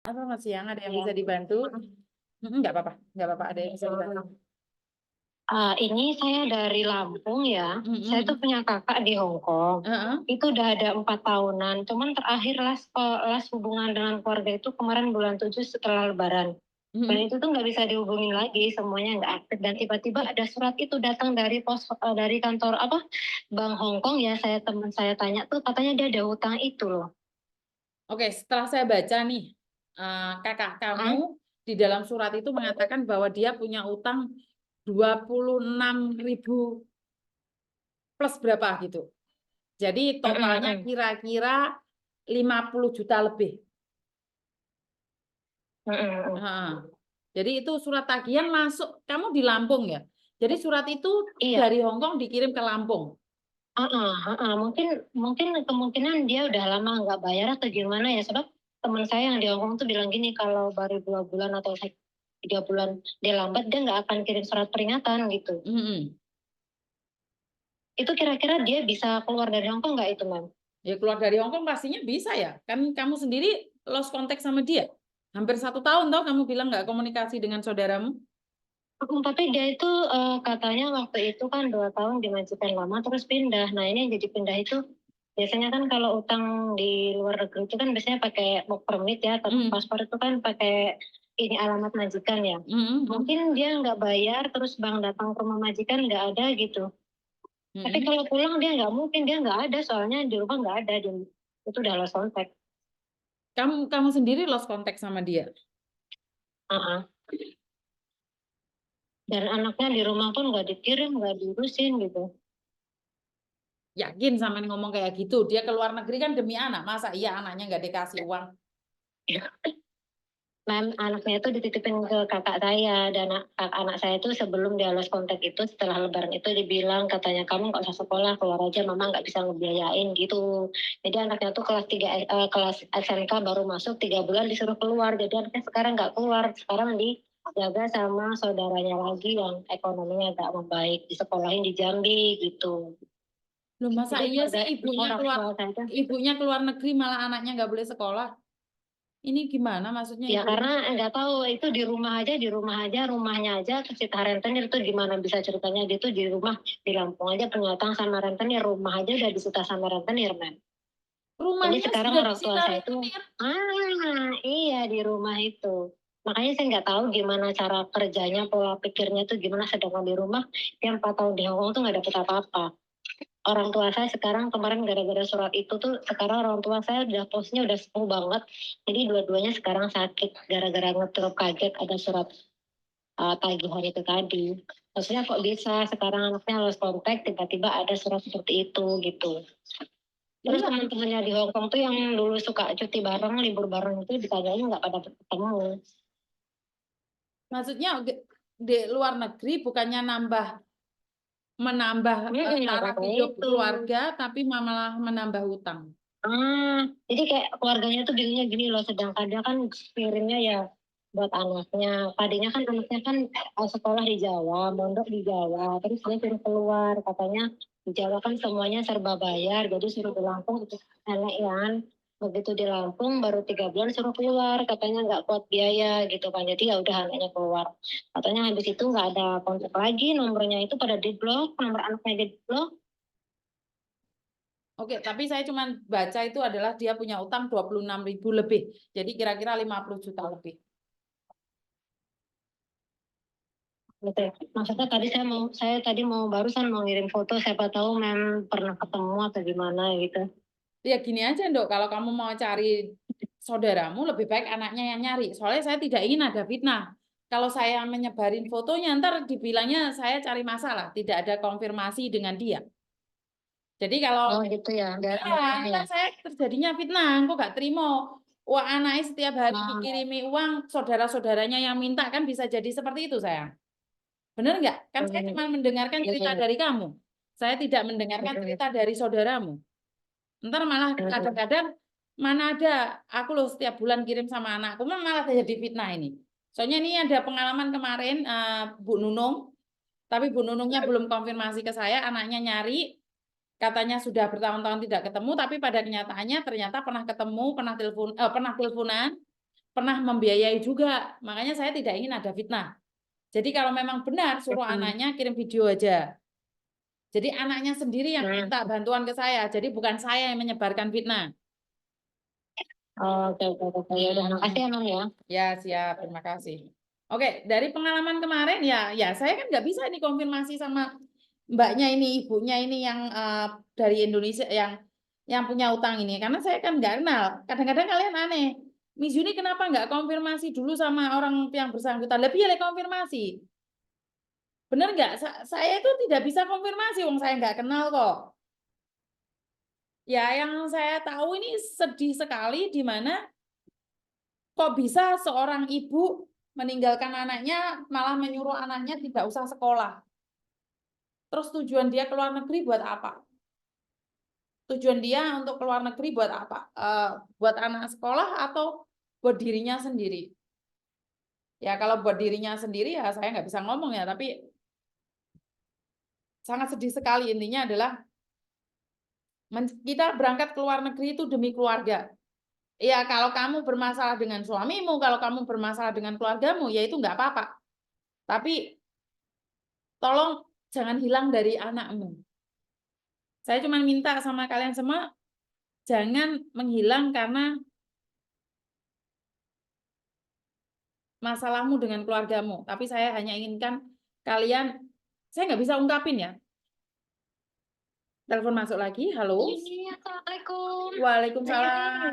Apa Mas Siang, ada yang Ya. bisa dibantu? Nggak apa-apa, nggak apa-apa, ada yang bisa dibantu. Ini saya dari Lampung ya. Saya tuh punya kakak di Hong Kong. Heeh. Itu udah ada 4 tahunan. Cuman terakhir las hubungan dengan keluarga itu kemarin bulan 7 setelah Lebaran. Dan itu tuh nggak bisa dihubungin lagi, semuanya nggak aktif. Dan tiba-tiba ada surat itu datang dari dari kantor apa Bank Hong Kong ya. Teman saya tanya tuh katanya dia ada hutang itu loh. Oke, setelah saya baca nih, kakak kamu Hah? di dalam surat itu mengatakan bahwa dia punya utang 26.000 plus berapa gitu. Jadi totalnya kira-kira 50 juta lebih. Heeh. Jadi itu surat tagihan masuk, kamu di Lampung ya? Jadi surat itu Iya. dari Hong Kong dikirim ke Lampung. Mungkin mungkin kemungkinan dia udah lama nggak bayar atau gimana ya, sebab teman saya yang di Hongkong tuh bilang gini, kalau baru 2 bulan atau 3 bulan dia lambat, dia nggak akan kirim surat peringatan gitu. Itu kira-kira dia bisa keluar dari Hongkong nggak itu, Ma'am? Ya keluar dari Hong Kong pastinya bisa ya. Kan kamu sendiri lost contact sama dia. Hampir 1 tahun tau kamu bilang nggak komunikasi dengan saudaramu. Tapi dia itu katanya waktu itu kan 2 tahun di majikan lama terus pindah. Nah ini yang jadi pindah itu biasanya kan kalau utang di luar negeri itu kan biasanya pakai work permit ya, atau paspor itu kan pakai ini alamat majikan ya. Mungkin dia nggak bayar terus bank datang ke rumah majikan nggak ada gitu. Tapi kalau pulang dia nggak mungkin, dia nggak ada, soalnya di rumah nggak ada, itu udah lost contact. Kamu sendiri lost contact sama dia. Uh-uh. Dan anaknya di rumah pun nggak dikirim, nggak diurusin gitu. Yakin sama ngomong kayak gitu. Dia ke luar negeri kan demi anak. Masa iya anaknya nggak dikasih uang? Anaknya itu dititipin ke kakak saya, dan anak saya itu sebelum dia lost contact itu, setelah Lebaran itu dibilang katanya, kamu nggak usah sekolah, keluar aja, mama nggak bisa ngebiayain gitu. Jadi anaknya tuh kelas 3 kelas SMK baru masuk 3 bulan disuruh keluar, jadi anaknya sekarang nggak keluar, sekarang dijaga sama saudaranya lagi yang ekonominya agak membaik, disekolahin di Jambi gitu. Loh, masa Jadi iya sih orang tua saya, ibunya keluar negeri malah anaknya nggak boleh sekolah? Ini gimana maksudnya ya ibu? karena nggak tahu, itu di rumah aja, rumahnya aja cerita rentenir itu gimana bisa ceritanya, dia tuh di rumah di Lampung aja punya utang sama rentenir, rumah aja udah disita sama rentenir, men. Jadi Rumahnya sekarang sudah orang tua disita saya itu, rentenir. iya di rumah itu. Makanya saya nggak tahu gimana cara kerjanya, pola pikirnya tuh gimana, sedangkan di rumah yang 4 tahun di Hongkong tuh nggak dapet apa-apa. Orang tua saya sekarang kemarin gara-gara surat itu tuh, sekarang orang tua saya udah posnya udah sepuh banget. Jadi dua-duanya sekarang sakit gara-gara ngetruk kaget ada surat tagihan itu tadi. Maksudnya kok bisa sekarang anaknya lost contact tiba-tiba ada surat seperti itu gitu. Terus Iya, teman-temannya di Hong Kong tuh yang dulu suka cuti bareng, libur bareng itu ditanyain nggak pada ketemu. maksudnya di luar negeri bukannya menambah taraf Makanya hidup itu. keluarga, tapi malah menambah hutang. Jadi kayak keluarganya tuh bingungnya gini loh, sedangkan dia kan kirimnya ya buat anaknya. Tadinya kan anaknya kan sekolah di Jawa, mondok di Jawa, terus dia suruh keluar, katanya di Jawa kan semuanya serba bayar, jadi suruh di Lampung itu enak kan. Begitu di Lampung baru 3 bulan suruh keluar, katanya nggak kuat biaya gitu kan. Jadi ya udah anaknya keluar. Katanya habis itu nggak ada kontak lagi, nomornya itu pada di blok, nomor anaknya di blok. Oke, tapi saya cuma baca itu adalah dia punya utang 26.000 lebih. Jadi kira-kira 50 juta lebih. Gitu. Maksudnya tadi saya tadi mau barusan mau ngirim foto, siapa tahu mem pernah ketemu atau gimana gitu. Ya gini aja, Dok, kalau kamu mau cari saudaramu, lebih baik anaknya yang nyari. Soalnya saya tidak ingin ada fitnah. Kalau saya menyebarin fotonya, ntar dibilangnya saya cari masalah. Tidak ada konfirmasi dengan dia. Jadi kalau Oh gitu ya, biar ya, anaknya ya. ntar saya terjadinya fitnah, kok gak terima. Wah, anaknya setiap hari Hmm. dikirimi uang, saudara-saudaranya yang minta kan bisa jadi seperti itu, sayang. Benar nggak? Kan saya cuma mendengarkan Iya, cerita iya. dari kamu. Saya tidak mendengarkan cerita dari saudaramu. Ntar malah kadang-kadang mana ada aku loh setiap bulan kirim sama anakku malah jadi fitnah ini. Soalnya ini ada pengalaman kemarin Bu Nunung, tapi Bu Nunungnya belum konfirmasi ke saya, anaknya nyari, katanya sudah bertahun-tahun tidak ketemu, tapi pada kenyataannya ternyata pernah ketemu, pernah teleponan, pernah membiayai juga. Makanya saya tidak ingin ada fitnah. Jadi kalau memang benar, suruh anaknya kirim video aja. Jadi anaknya sendiri yang minta bantuan ke saya. Jadi bukan saya yang menyebarkan fitnah. Oke, oke, oke. Ya udah, makasih ya, Mam ya. Ya, siap. Terima kasih. Oke, dari pengalaman kemarin ya saya kan nggak bisa ini konfirmasi sama mbaknya ini, ibunya ini yang dari Indonesia yang punya utang ini, karena saya kan nggak kenal. Kadang-kadang kalian aneh, Miss Yuni kenapa nggak konfirmasi dulu sama orang yang bersangkutan? Lebih ya konfirmasi. Benar nggak? Saya itu tidak bisa konfirmasi, wong saya nggak kenal kok. Ya, yang saya tahu ini sedih sekali di mana kok bisa seorang ibu meninggalkan anaknya, malah menyuruh anaknya tidak usah sekolah. Terus tujuan dia ke luar negeri buat apa? Tujuan dia untuk ke luar negeri buat apa? Buat anak sekolah atau buat dirinya sendiri? Ya kalau buat dirinya sendiri ya saya nggak bisa ngomong ya, tapi sangat sedih sekali. Intinya adalah kita berangkat ke luar negeri itu demi keluarga. Ya kalau kamu bermasalah dengan suamimu, kalau kamu bermasalah dengan keluargamu, ya itu nggak apa-apa. Tapi tolong jangan hilang dari anakmu. Saya cuma minta sama kalian semua, jangan menghilang karena masalahmu dengan keluargamu. Tapi saya hanya inginkan kalian, saya nggak bisa ungkapin ya. Telepon masuk lagi, halo. Iya, Assalamualaikum. Waalaikumsalam.